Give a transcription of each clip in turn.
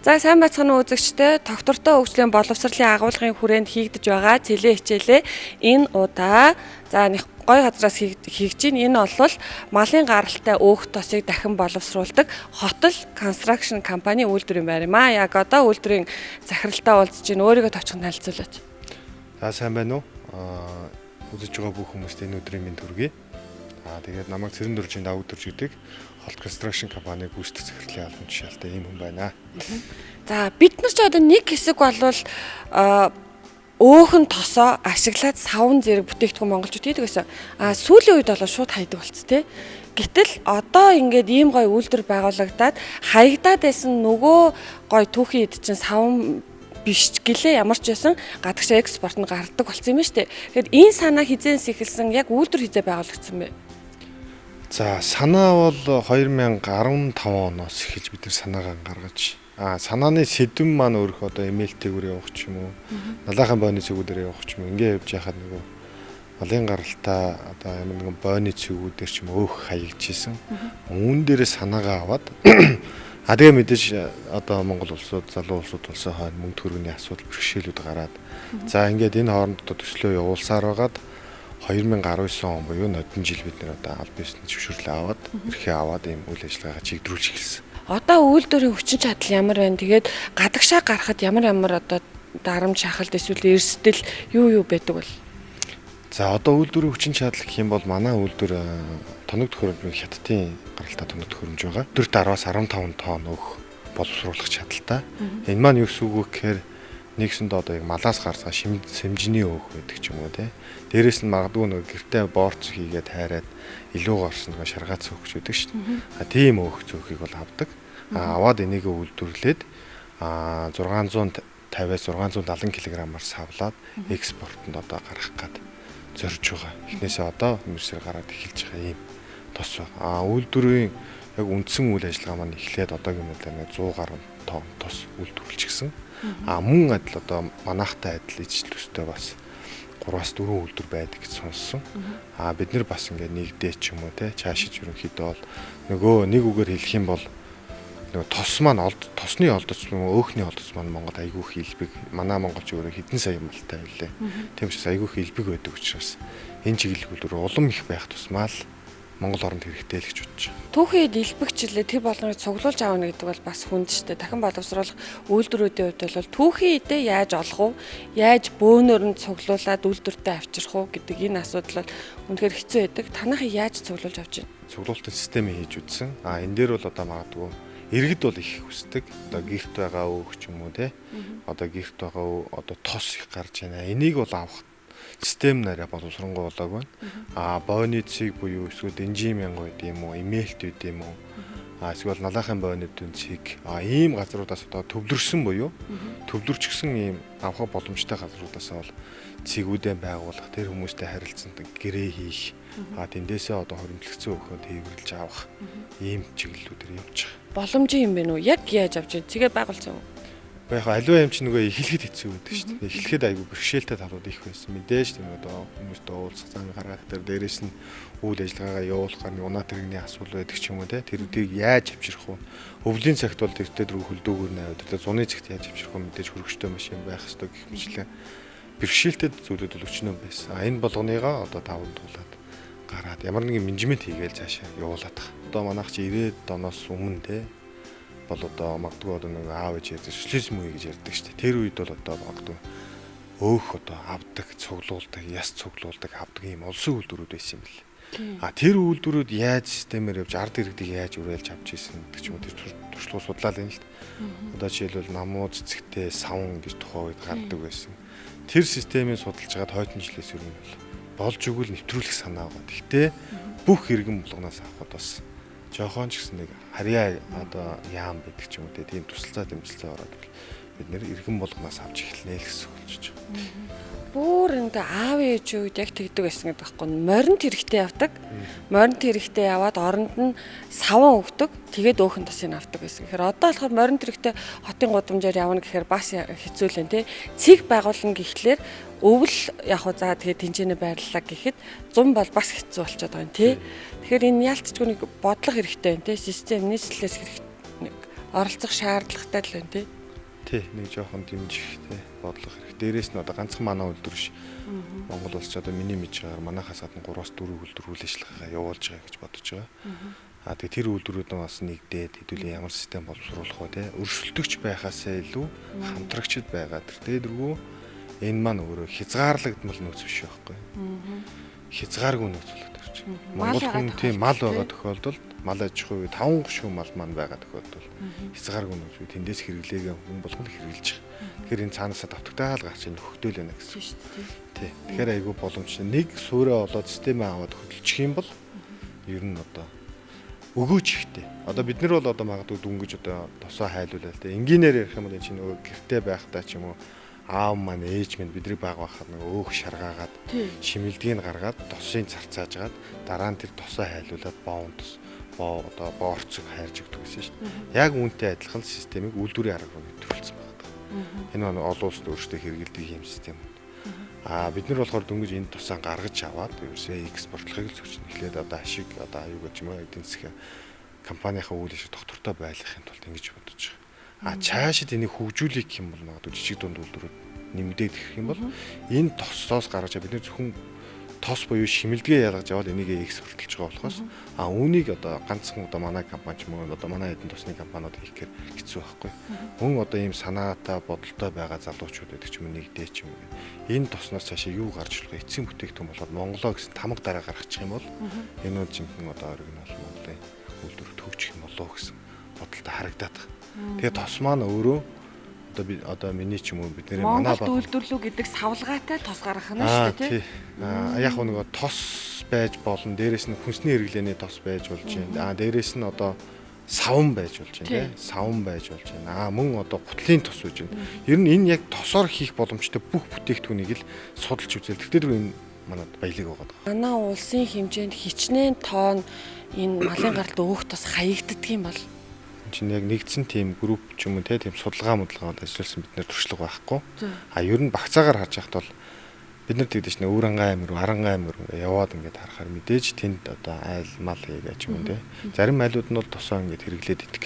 За сайн байцгаана уу үзэгчдээ. Доктортой хөгжлийн боловсролын агуулгын хүрээнд хийгдэж байгаа цэлээ хичээлээ энэ удаа нэг гой газраас хийж гин. Энэ бол малын гаралтай өөх тосыг дахин боловсруулдаг Хотол Construction компани үйлдвэр юм байна. Яг одоо үйлдвэрийн захиралтай уулзж гин. Өөрийгөө товчхон танилцуулаач. За сайн байна уу? Үзэж байгаа бүх хүмүүст энэ өдрийн мэнд хүргэе. Тэгээд намайг Цэрэн дөржийн Давагдөрж гэдэг Holt Construction компани гүйцэтгэх захирлын албан тушаалтай ийм хүн байна. За бид нар ч одоо нэг хэсэг болвол өөхөн тосоо ашиглаад савн зэрэг бүтээгдэхүүн монголчууд хийдэг гэсэн. Сүүлийн үед бол шууд хайдаг болц тээ. Гэтэл одоо ингээд ийм гой үйлдвэр байгуулагдаад хаягдаад байсан нөгөө гой түүхийн ид чинь савн биш гэлээ ямар ч байсан гадагш экспорт нь гардаг болсон юм шүү дээ. Тэгэхээр энэ санаа хизээс эхэлсэн яг үйлдвэр хизээ байгуулагдсан бэ? За санаа бол 2015 оноос эхэлж бид нар санаагаа гаргаж санааны сэдвэн маань өөрөө одоо имэйлтэйгээр явах ч юм уу, налаахан бойны цэгүүдээр явах ч юм уу ингээ явж яхад нөгөө малын гаралтай одоо ямар нэгэн бойны цэгүүдээр ч юм өөх хаягдчихсэн. Үүн дээрээ санаагаа аваад тэгээ мэдээж одоо Монгол улсууд, залуу улсууд улсын хойно мөнгө төгрөгийн асуудал бэрхшээлүүд гараад за ингээд энэ хооронд одоо төслөө явуулсаар байгаад 2019 он буюу нодон жил бид нэр одоо аль бизнес зөвшөөрлөө аваад эрхээ аваад ийм үйл ажиллагаагаа чигдрүүлж эхэлсэн. Одоо үйлдвэрийн хүчин чадал ямар байна? Тэгээд гадагшаа гарахад ямар одоо дарамт шахалт эсвэл эрсдэл юу байдаг вэ? За одоо үйлдвэрийн хүчин чадал гэх юм бол манай үйлдвэр тоног төхөөрөмж хятадын гаралтай тоног төхөөрөмж байгаа. 4-10-аас 15 тонн өөх боловсруулах чадaltaй. Энэ маань юу гэсэн үг вэ гэхээр нэгсэнд одоо яг малаас гарсаа сэмжний өөх байдаг ч юм уу тий. Дээрээс нь магадгүй нэг гэртээ боорц хийгээд тайраад илүү горсон нэг шаргац өөхч байдаг шүү дээ. Тийм өөх зөөхийг бол авдаг. Аваад энийг үйлдвэрлээд 650-аас 670 кг-аар савлаад экспортод одоо гаргах гээд зорж байгаа. Эхнээсээ одоо мөрсөөр гараад эхэлж байгаа юм тос байна. Үйлдвэрийн яг үндсэн үйл ажиллагаа маань эхлээд одоогийн мэдлээ 100 гаруй тонн тос үйлдвэрлэжсэн. Мөн адил одоо манайхтай адил ижил төстэй бас 3-4 үйлдвэр байдаг гэж сонссон. Бид нар бас ингээд нэгдээ ч юм уу те чаашиж ерөнхийдөө бол нөгөө нэг үгээр хэлэх юм бол нөгөө тос маань тосны олдоц өөхний олдоц маань Монгол айгүй их илбэг. Манай монголч өөрөө хэдэн сая малтай байлээ. Тийм учраас айгүй их илбэг байдаг учраас энэ чиглэлүүд улам их байх тусмаа л Монгол оронд хэрэгтэй л гэж бодож байна. Түүхийд илбэгчлээ тэр болгоныг цуглуулж аавна гэдэг бол бас хүнд шүү дээ. Дахин боловсруулах үйлдвэрүүдийн хувьд бол түүхийн идэ яаж олох вэ? Яаж бөөнөр нь цуглуулад үйлдвэртээ авчрах уу гэдэг энэ асуудал бол үнэхээр хэцүү байдаг. Танайхыг яаж цуглуулж авч байна? Цуглуулалтын системийг хийж үзсэн. Энэ дээр бол одоо магадгүй иргэд бол их хүсдэг. Одоо гэрт байгаа өөх ч юм уу те. Одоо гэрт байгаа одоо тос их гарч байна. Энийг бол авах систем нараа боловсронгуй болоог байна. Бойны цэг буюу эсвэл энжимэн гой гэдэм үү, имэйлт гэдэм үү. Эсвэл налахын бойнуудын цэг. Ийм газруудаас одоо төвлөрсөн буюу төвлөрчихсөн ийм авах боломжтой газруудаас бол цэгүүдээ байгуулах, тэр хүмүүстэй харилцсан гэрээ хийх, тэндээсээ одоо хоримтлогцсон өөхөнд хэвэрлж авах ийм чиглэлүүдээр явж байгаа. Боломжтой юм бэ нү? Яг яаж авч байна? Цэгээ байгуулсан уу? Яг аливаа юм чи нөгөө эхлэхэд хэцүү байдаг шүү дээ. Эхлэхэд айгүй бэрхшээлтэй талууд их байсан. Мэдээж тийм одоо хүмүүстээ уулзах зам гаргах дээр дээрэс нь үйл ажиллагаагаа явуулахаар унаа тэрэгний асуудал байдаг ч юм уу те. Тэрүүдийг яаж авчрах вэ? Өвлийн цагт бол тэртээ дөрөв хөлдөөгөр наваад одоо зуны цагт яаж авчрах вэ? Мэдээж хөргөчтэй машин байх хэрэгтэй гэх мэтлээ. Бэрхшээлтэй зүйлүүд бол өчнөө байсан. Энэ болгоныгоо одоо таван туулаад гараад ямар нэгэн менежмент хийгээл цаашаа явуулаад байгаа. Одоо манайх чи 90-ад оноос өмнө те бол одоо магадгүй одоо нэг аав ээж ярьдаг социализм үе гэж ярьдаг шүү дээ. Тэр үед бол одоо магадгүй өөх одоо авдаг, цуглуулдаг, яс цуглуулдаг, авдаг юм улсын үйлдвэрүүд байсан юм бэл. Тэр үйлдвэрүүд яаж системээр явж ард иргэдийг яаж уриалж авч ийсэн гэдэг ч юм уу тэр туршлага судлаад байна л дээ. Одоо жишээлбэл намуу цэцэгтэй савн гэж тухай үед гардаг байсан. Тэр системийг судалж хагаад хойдон жилээс өрнө болж өгвөл нэвтрүүлэх санаа байгаа. Гэхдээ бүх иргэн болгоноос авахд бас жоохон ч гэсэн нэг харьяа одоо яам байдаг ч юм уу тийм тусалцаа дэмжлцээ ороод бид нэр иргэн болгоноос авч эхэлнэ л гэсэн үг болж байгаа. Бүр энэ аав ээжүүд яг тэгдэг байсан гэдэг байхгүй. Моринт хэрэгтэй явдаг. Моринт хэрэгтэй яваад оронд нь саван өгдөг. Тэгээд өөхөн тосыг авдаг байсан. Тэгэхээр одоо болохоор моринт хэрэгтэй хотын гудамжаар явна гэхээр бас хэцүү л энэ. Цэг байгуулна гэхлээр өвөл яг хөө за тэгээд тэнцэнэ байрлалаа гэхэд зам бол бас хэцүү болчиход байгаа юм тий. Тэгэхээр энэ яалтчгүй нэг бодлого хэрэгтэй байна тий. Систем нийслэлээс хэрэгтэй оролцох шаардлагатай л байна тий. Тий, нэг жоохон дэмжихтэй бодлого хэрэг. Дээрээс нь одоо ганцхан манай үйлдвэр биш. Монгол улс ч одоо миний мэдж байгаагаар манайхаас гадна 3-4 үйлдвэр үйл ажиллагаагаа явуулж байгаа гэж бодож байгаа. Тэгээ тэр үйлдвэрүүд нь бас нэгдээд хэдүүлээ ямар систем боловсруулах вэ те. Өрсөлдөгч байхаасаа илүү хамтрагчд байгаа. Тэр дээргүй энэ маань өөрөө хязгаарлагдмал нөөц биш байхгүй. Хязгааргүй нөөц болоод ирж байна. Монгол хүн тийм мал байгаа тохиолдолд мал аж ахуй 5 гушуун мал маань байгаа тохиолдолд хязгааргүй нөөц үү тэндээс хэрэглээгээ хүн болгоно хэрэгжилж байгаа. Тэгэхээр энэ цаанаасаа давтагтаал гарч ийн хөгтөөл байна гэсэн. Тий. Тэгэхээр айгүй боломжтой. Нэг суурэ болоод системээ аваад хөдөлчих юм бол ер нь одоо өгөөж ихтэй. Одоо бид нар бол одоо магадгүй дүнгэж одоо тосоо хайлуулаад те. Энгийнээр ярих юм бол энэ чинь нөгөө гэртээ байхдаа ч юм уу аав маань ээж минь бидний баг байхад нөгөө өөх шаргаагаад шимэлдгийг гаргаад тосын царцаажгаад дараа нь тэр тосоо хайлуулад боон тос одоо боорцог хайрж өгдөг гэсэн шүү дээ. Яг үүнтэй адилхан системийг үйлдвэрийн арга руу нэвтрүүлсэн байна. Энэ нь олон улсад өөрсдөө хэрэгэлдэг юм систем. Бид нар болохоор дөнгөж энэ тусаа гаргаж аваад ерөөсөө экспортлохыг л зөвчнө. Эхлээд одоо ашиг одоо аюу гэж юм уу эдийн засгийн компанийнхаа үйл ажиллагаа доктортой байлгахын тулд ингэж бодож байгаа. Цаашид энийг хөгжүүлэх гэх юм бол магадгүй жижиг дунд үйлдвэрүүд нэмэгдээд ирэх юм бол энэ тосоос гаргаж бид нар зөвхөн тос буюу шимэлдгээ ялгаж аваад энийг экспортлж байгаа болохоос үүнийг одоо ганцхан одоо манай компани ч юм уу одоо манай эдийн засгийн компаниуд хийхээр хэцүү байхгүй. Мөн одоо ийм санаатай бодолтой байгаа залуучууд гэдэг ч юм уу нэгдээ ч юм уу. Энэ тосноос цаашаа юу гарч ирэх вэ? Эцсийн бүтээгдэхүүн болоод Монголоо гэсэн тамга дараа гаргачих юм бол энэ нь жинхэнэ одоо оригинал Монголын үйлдвэр төгжих юм болоо гэсэн бодолтой харагдаад байна. Тэгээ тос маань өөрөө одоо миний ч юм уу бидний манай Монгол үйлдвэрлүү гэдэг савлгаатай тос гаргах нь шүү дээ тий. Яг нөгөө тос байж болно. Дээрээс нь хүнсний хэрэглээний тос байж болж байна. Дээрээс нь одоо савн байж болж байна тий. Савн байж болж байна. Мөн одоо гутлын тос байж байна. Ер нь энэ яг тосоор хийх боломжтой бүх бүтээгдэхүүнийг л судалж үзэл. Тэгэхээр энэ манад баялаг байгаа. Манай улсын хэмжээнд хичнээн тоон энэ малын гаралд өөх тос хаягддаг юм бол чинь яг нэгдсэн тийм групп ч юм уу тийм судалгаанд ажилласан бид нэр туршлага байхгүй. Ер нь багцаагаар харж яхад бол бид нар тэгдэж нэ Өврангай аймаг руу, Харангай аймаг руу яваад ингээд харахаар мэдээж тэнд одоо айл мал хийгээ ч юм уу тийм. Зарим айлууд нь бол тосоо ингээд хэрэглээд идэг.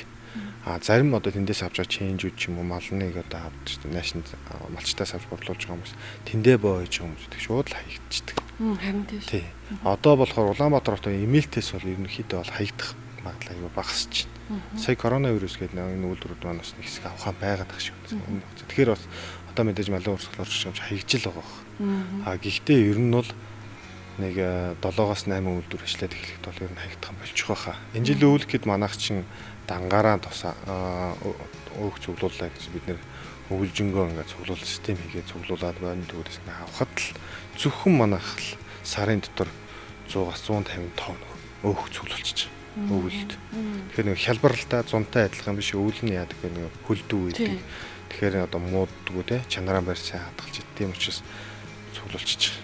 Зарим одоо тэндээс авч байгаа чэнжүүд ч юм уу малныг одоо авч наашин малчтаас авч борлуулж байгаа хүмүүс тэндээ бооёж байгаа хүмүүс гэдэг шууд л хаягдчихдаг. Харин тийм. Одоо болохоор Улаанбаатар хотын эмээлтээс бол ерөнхийдөө бол хаягдах магадлал аюу багасч байна. Сая коронавирус гэдэг энэ үйлдвэрүүд маань бас нэг хэсэг авахаа байгаад ах шиг байна. Тэгэхээр бас одоо мэдээж малын урсгалаар ч юм хаягжил байгаа. Гэхдээ ер нь бол нэг 7-8 үйлдвэр ажиллаад эхлэхэд бол ер нь хаягдах юм болчих واخа. Энэ жилийн үйл гэд манайх чинь дангаараа тусаа өөх цуглууллаа гэж бид нэр өвлжөнгөө ингээд цуглуул систем хийгээд цуглуулад байна түүнээс ингээд авахад л зөвхөн манайх л сарын дотор 100-аас 150 тонн өөх цуглуулчих. Өвөлд. Тэгэхээр нэг хялбаралтай зунтай адилхан биш өвөл нь яадаг вэ нэг хөлдөө үйдэг. Тэгэхээр одоо мууддгүү те чанараа барь сайн хадгалж идэв. Тийм учраас цуглуулчих.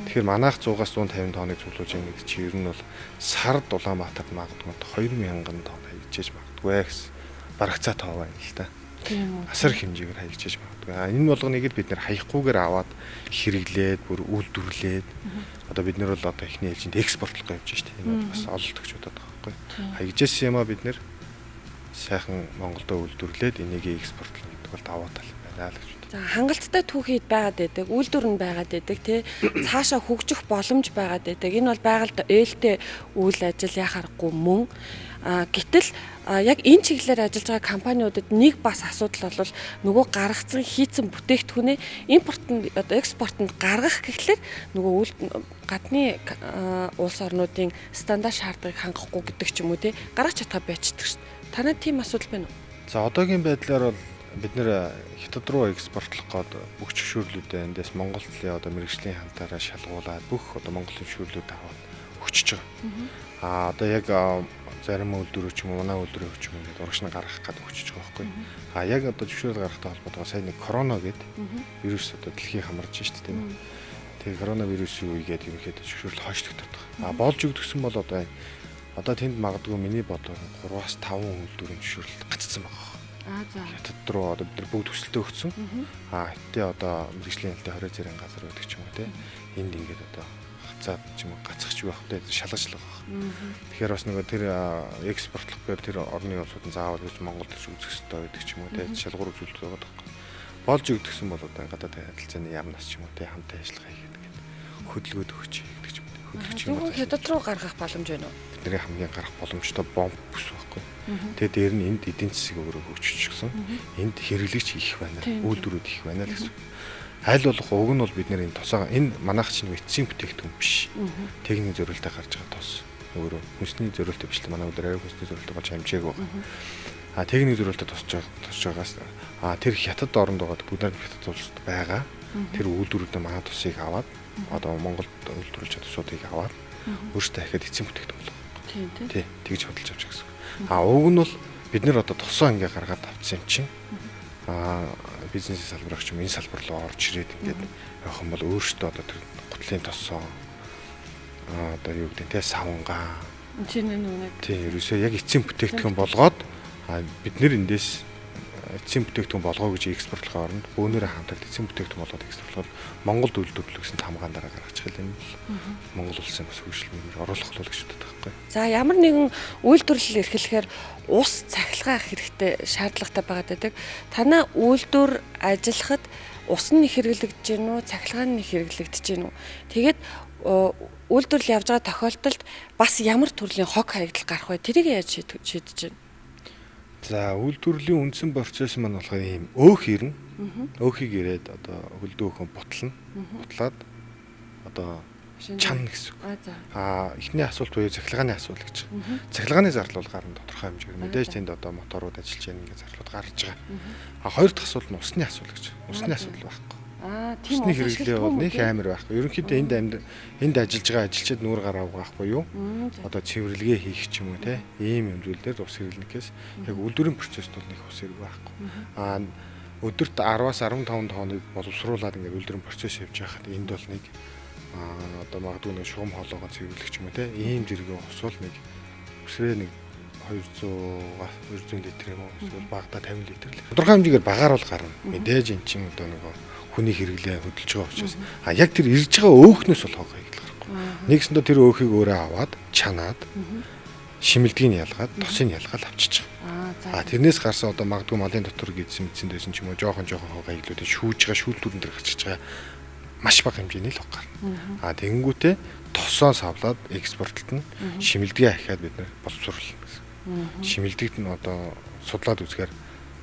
Тэгэхээр манайх 100-аас 150 тонныг цуглуулж байгаа гэдэг чинь ер нь бол сард Улаанбаатарт магадгүй 2000 тонн хаягдчихэж магадгүй гэсэн барагцаа тоо байна л та. Асар хэмжээгээр хаягдчихэж магадгүй. Энэ болгоныг л бид нэр хаягхгүйгээр аваад хэрэглээд бүр үйлдвэрлээд одоо бид нэр бол одоо ихний ээлжинд экспортлох гэж явж штэ. Энэ бол бас олддог ч удаад байгаа. Хаягжсэн юмаа бид нэр сайхан Монголдо үйлдвэрлээд энийг экспортлох гэдэг бол даваа тал байна л гэж. За хангалттай түүхийд байгаад байдаг, үйлдвэр нь байгаад байдаг тий. Цаашаа хөгжих боломж байгаад байдаг. Энэ бол байгальд ээлтэй үйл ажил яхахгүй мөн. Гэтэл яг энэ чиглэлээр ажиллаж байгаа компаниудад нэг бас асуудал бол нөгөө гаргацсан хийцэн бүтээгдэхүүнээ импортод одоо экспортод гаргах гэхлээр нөгөө гадны улс орнуудын стандарт шаардлагыг хангахгүй гэдэг ч юм уу тий гаргаж чадхаа байцдаг шүү дээ. Танад тийм асуудал байна уу? За одоогийн байдлаар бол бид нэр хятад руу экспортлох гээд бүх зөвшөөрлүүдээ эндээс Монголын одоо мэргэжлийн хамтаараа шалгуулад бүх одоо Монголын зөвшөөрлүүд аваад өгчөж байгаа. Одоо яг зарим үйлдвэрч юм уу манай үйлдвэрч юм ингээд урагш нь гаргах гээд өгчөж байгаа байхгүй. Яг одоо зөвшөөрөл гаргахтай холбоотой сая нэг корона гэдэг вирус одоо дэлхийг хамарч шít тийм. Тэгээ коронавирусын үегээд ерөнхийдөө зөвшөөрөл хойшлогдоод байгаа. Болж өгдөгсөн бол одоо тэнд магадгүй миний бодлоор 3-аас 5 үйлдвэрийн зөвшөөрөл гацсан байгаа. За. Хятад руу одоо бид нар бүгд төсөлтөө өгсөн. Хэдтэй одоо мэргэжлийн хэлтэй 20 зэрэг газар байдаг ч юм уу те. Энд ингээд одоо буцаад ч юм уу гацчих байх те шалгачлах байх. Тэгэхээр бас нөгөө тэр экспортлох гэхээр тэр орны улсууд заавал гэж Монгол төрч үзэх хэрэгтэй байдаг ч юм уу те шалгуур үзүүлэлт байгаа байхгүй. Болж өгдөгсөн бол одоо гадаад харилцааны яамнаас ч юм уу те хамтаа ажиллагаа хийгээд хөдөлгөөд өгч гэдэг ч юм уу. Хөдөлгөч юм уу. Хятад руу гаргах боломж байна уу? Бидний хамгийн гарах боломжтой бомб бүс байхгүй. Тэгээд дээр нь энд эдийн засгийг өөрөө хөгжчихсөн. Энд хэрэглэгч их байна. Үйлдвэрүүд их байна л гэсэн. Аль болох уг нь бол бид нэр энэ тосоо энэ манайх чинь эцсийн бүтээгдэхүүн биш. Техникийн зорилттой гарч байгаа тос. Өөрөө хүнсний зорилттой биш л манай өдөр арай хүнсний зорилттой болж хэмжээг байгаа. Техникийн зорилттой тосж байгаас тэр хятад оронд байгаа бүгд хятад улсад байгаа. Тэр үйлдвэрүүд манай тосыг аваад одоо Монголд үйлдвэрлэж чадсан тосуудыг аваад өөрсдөө дахиад эцсийн бүтээгдэхүүн болгох. Тий, тэгж хөдөлж авч гэсэн. Уг нь бол бид нэр одоо тосоо ингээ гаргаад авсан юм чинь бизнес салбарч юм энэ салбар руу орж ирээд ингээд явах юм бол өөрсдөө одоо тэр гутлын тосоо одоо юу гэдэг те савнгаа чинь нэг тий ерөөсөө яг эцсийн бүтээгдэхүүн болгоод бид нэр эндээс эцсийн бүтээгдэхүүн болгоо гэж экспортлохын оронд бөөнөрөө хамтарч эцсийн бүтээгдэхүүн болгоод экспортлоход Монголд үйлдвэрлэх гэсэн тамгаан дараа гаргачих юм бол Монгол улсын бас хөгжлөмөр оруулах бол гэж боддог байхгүй. За ямар нэгэн үйлдвэрлэл эрхлэхээр ус цахилгаан хэрэгтэй шаардлагатай байгаад байдаг. Танаа үйлдвэр ажиллахад ус нь хэрэглэгдэж гин үү, цахилгаан нь хэрэглэгдэж гин үү? Тэгээд үйлдвэрлэл явж байгаа тохиолдолд бас ямар төрлийн хог хаягдал гарах вэ? Тэрийг яаж шийдэж байна? За үйлдвэрлэлийн үндсэн процесс маань болохоор ийм өөх ирнэ. Өөхийг ирээд одоо хөлдөө өхөн бутлана. Бутлаад одоо чанна гэсэн үг. Эхний асуулт буюу цахилгааны асуулт гэж. Цахилгааны зардал бол гарна тодорхой хэмжээгээр. Мэдээж тэнд одоо моторууд ажиллаж байгаа ингээд зарлууд гарч байгаа. Хоёр дахь асуулт нь усны асуулт гэж. Усны асуудал байхгүй. Тийм усны хэрэглээ бол нэг амар байхгүй. Ерөнхийдөө энд ажиллаж байгаа ажилчид нүүр гараа угаахгүй юу? Одоо цэвэрлэгээ хийх ч юм уу те. Ийм юм зүйлээр ус хэрэглэнээс яг үйлдвэрийн процессд бол нэг ус хэрэг байхгүй. Өдөрт 10-аас 15 тонныг боловсруулад ингээд үйлдвэрийн процесс явж байхад энд бол нэг одоо магадгүй нэг шугам хоолойгоо цэвэрлэх ч юм уу те. Ийм зэрэг усвал нэг өсрөө нэг 200 литр юм уу? Эсвэл багада 50 литр л. Тодорхой хэмжээгээр багаар бол гарна. Мэдээж эн чинь одоо нэг хүний хэрэглээ хөдөлж байгаа учраас яг тэр ирж байгаа өөхнөөс бол хог хаягдал гарахгүй. Нэгсэндээ тэр өөхийг өөрөө аваад чанаад шимэлдгийг ялгаад тосыг ялгаад авчиж байгаа. Тэрнээс гарсан одоо магадгүй малын дотор гидсэн мэдсэндсэн ч юм уу жоохон хог хаягдлуудыг шүүж байгаа шүүлтүүрэн дээр гарчиж байгаа маш бага хэмжээний л хог гарна. Тэгэнгүүтээ тосоо савлаад экспортлт нь шимэлдгээ ахиад бид нэр боловсруулна гэсэн. Шимэлдэгт нь одоо судлаад үзэхээр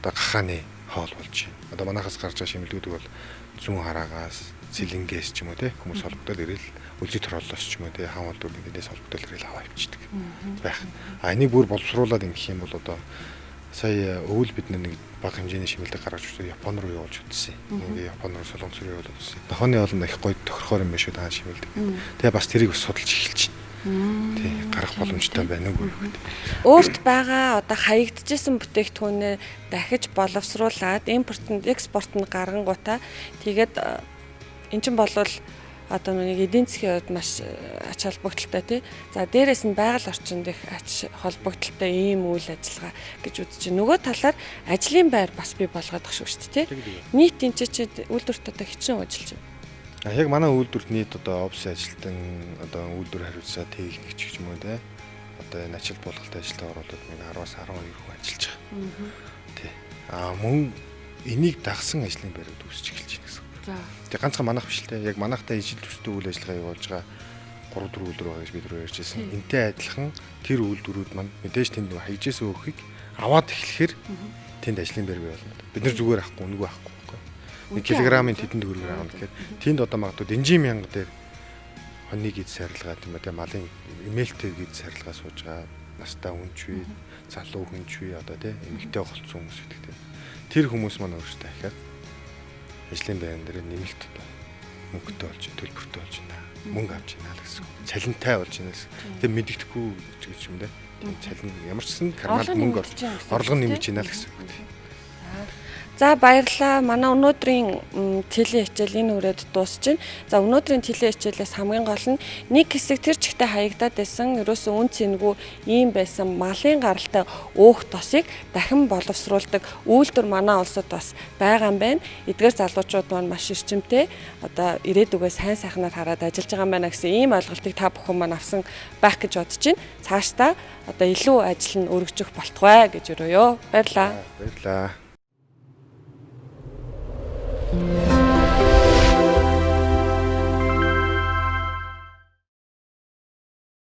одоо гахааны хоол болж байна. Одоо манайхаас гарч байгаа шимэлдүүдийг бол зүүн хараагаас, цэлингээс ч юм уу те хүмүүс холбогдол ирэл үлзий тороолоос ч юм уу те хаан улдууд эндээс холбогдол ирэл аваа авчдаг байх. Энийг бүр боловсруулад ингэх юм бол одоо сая өвөл бид нэг бага хэмжээний шимэлдэг гаргаж өгсөн Япон руу явуулж утсан. Ингээ Япон руу солонгос руу явуулж утсан. Тохооны олон их гоё тохирохоор юм биш үү та шимэлдэг. Тэгээ бас тэрийг бас судалж эхэлж байна. Тий гарах боломжтой байна уу гэдэг. Өөрт байгаа одоо хаягдчихсан бүтээгдэхүүнээ дахиж боловсруулад импортод экспортод гаргангуудаа тэгээд эн чинь болвол одоо нэг эдийн засгийн хувьд маш ач холбогдолтой тий. За дээрэс нь байгаль орчинд их ач холбогдолтой ийм үйл ажиллагаа гэж үзэж байна. Нөгөө талаар ажлын байр бас бий болгоод тах шүү дээ тий. Нийт энэ чи үйлдвэрт одоо хичнээн ажиллаж байна. Яг манай үйлдвэрт нийт одоо офис ажилтан одоо үйлдвэр хариуцаа техникч гэж юм уу те. Одоо энэ ачаал болголтой ажилтаа оролцоод нэг 10-аас 12 хүн ажиллаж байгаа. Тий. Мөн энийг дагсан ажлын байрууд үүсэж эхэлж байна гэсэн. Тэгээ ганцхан манайх биш л те. Яг манайхтай ижил төстэй үйл ажиллагаа явуулж байгаа 3-4 үйлдвэр байгаа гэж бид нар ярьжсэн. Энтэй адилхан тэр үйлдвэрүүд маань мэдээж тэнд хайжсэн өөхийг аваад эхлэхээр тэнд ажлын байр бий болно. Бид нар зүгээр авахгүй, үнэгүй авахгүй. 1 кг-ын тэдэнд төгрөг авна гэхээр тэнд одоо магадгүй дэнжин мянга дээр хоньны гид сарилгаа тийм үү малын эмээлтэй гид сарилгаа сууж байгаа настай хүн ч үе залуу хүн ч үе одоо тийм эмэгтэй голцсон хүмүүс гэдэг тийм тэр хүмүүс маань өөрсдөө дахиад ажлын байран дээр нэмэлт одоо мөнгөтэй болж төлбөртэй болж байна мөнгө авч байна л гэсэн цалинтай болж байна гэсэн тийм мэддэхгүй гэж юм дээ тийм цалин ямар ч сан карманд мөнгө орлого нэмж байна л гэсэн үг тийм. За баярлалаа. Манай өнөөдрийн теле хичээл энэ үрээд дуусч байна. За өнөөдрийн теле хичээлээс хамгийн гол нь нэг хэсэг тэр чигтээ хаягдаад байсан. Ерөөсөө үн цэнгүй ийм байсан малын гаралтай өөх тосыг дахин боловсруулдаг үйлдвэр манай улсад бас байгаа юм байна. Эдгээр залуучууд маань маш эрчимтэй одоо ирээдүгөө сайн сайхнаар хараад ажиллаж байгаа юм байна гэсэн ийм ойлголтыг та бүхэн маань авсан байх гэж бодож байна. Цаашдаа одоо илүү ажил нь өргөжих болтугай гэж өрөөё. Баярлалаа. Баярлалаа.